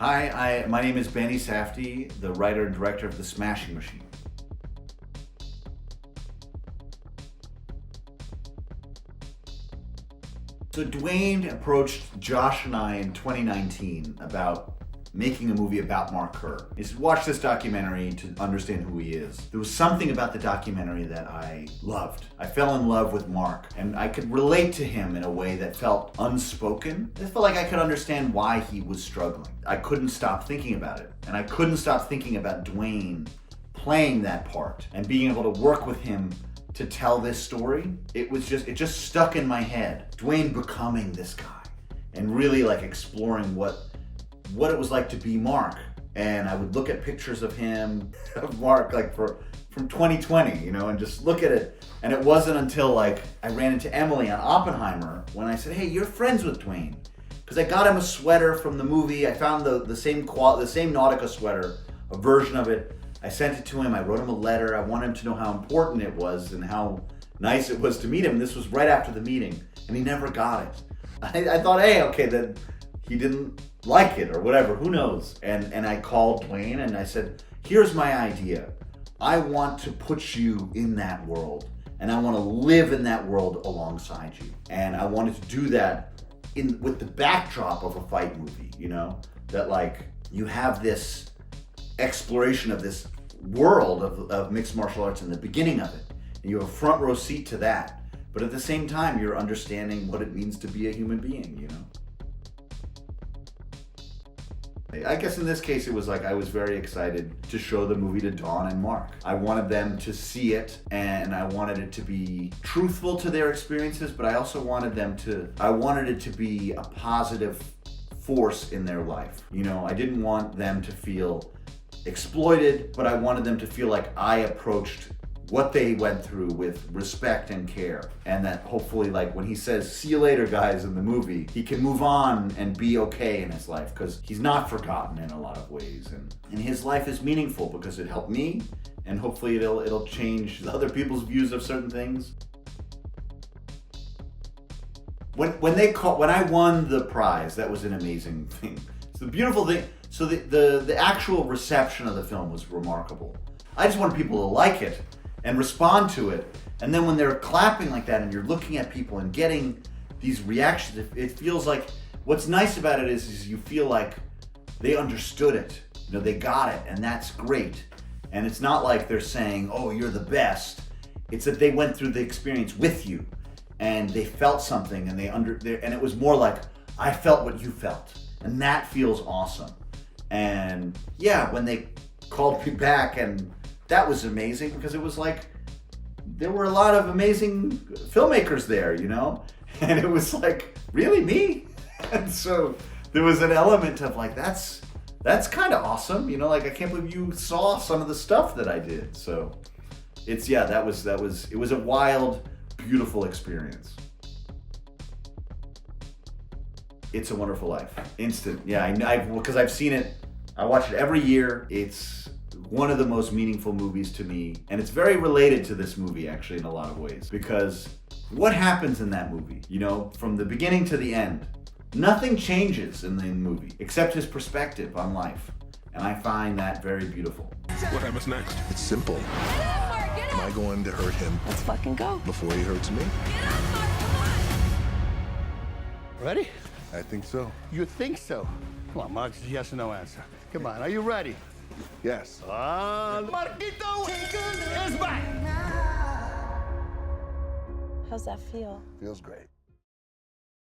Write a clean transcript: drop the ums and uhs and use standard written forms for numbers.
Hi, my name is Benny Safdie, the writer and director of The Smashing Machine. So Dwayne approached Josh and I in 2019 about making a movie about Mark Kerr. He said, watch this documentary to understand who he is. There was something about the documentary that I loved. I fell in love with Mark, and I could relate to him in a way that felt unspoken. It felt like I could understand why he was struggling. I couldn't stop thinking about it, and I couldn't stop thinking about Dwayne playing that part and being able to work with him to tell this story. It just stuck in my head. Dwayne becoming this guy and really like exploring what it was like to be Mark. And I would look at pictures of him, of Mark, like from 2020, you know, and just look at it. And it wasn't until like I ran into Emily on Oppenheimer when I said, hey, you're friends with Dwayne. Because I got him a sweater from the movie. I found the same Nautica sweater, a version of it. I sent it to him. I wrote him a letter. I wanted him to know how important it was and how nice it was to meet him. This was right after the meeting, and he never got it. I thought, hey, okay, then he didn't like it or whatever, who knows? And I called Dwayne and I said, here's my idea. I want to put you in that world, and I want to live in that world alongside you. And I wanted to do that with the backdrop of a fight movie, you know? That like, you have this exploration of this world of mixed martial arts in the beginning of it. And you have a front row seat to that. But at the same time, you're understanding what it means to be a human being, you know? I guess in this case, it was like I was very excited to show the movie to Dawn and Mark. I wanted them to see it, and I wanted it to be truthful to their experiences, but I also wanted it to be a positive force in their life. You know, I didn't want them to feel exploited, but I wanted them to feel like I approached what they went through with respect and care, and that hopefully, like when he says see you later guys in the movie, he can move on and be okay in his life, because he's not forgotten in a lot of ways, and his life is meaningful because it helped me, and hopefully it'll change other people's views of certain things. When I won the prize, that was an amazing thing. It's the beautiful thing. So the actual reception of the film was remarkable. I just wanted people to like it and respond to it. And then when they're clapping like that and you're looking at people and getting these reactions, it feels like, what's nice about it is you feel like they understood it. You know, they got it, and that's great. And it's not like they're saying, oh, you're the best. It's that they went through the experience with you and they felt something, and and it was more like, I felt what you felt. And that feels awesome. And yeah, when they called me back, and that was amazing, because it was like, there were a lot of amazing filmmakers there, you know? And it was like, really, me? And so there was an element of like, that's kind of awesome, you know? Like, I can't believe you saw some of the stuff that I did. So it was a wild, beautiful experience. It's a Wonderful Life. Instant. Yeah, because I've seen it. I watch it every year. It's one of the most meaningful movies to me. And it's very related to this movie, actually, in a lot of ways. Because what happens in that movie, you know, from the beginning to the end, nothing changes in the movie except his perspective on life. And I find that very beautiful. What happens next? It's simple. Am I going to hurt him? Let's fucking go. Before he hurts me? Ready? I think so. You think so? Come on, Mark, it's a yes or no answer. Come on, are you ready? Yes. Marquito is back! How's that feel? Feels great.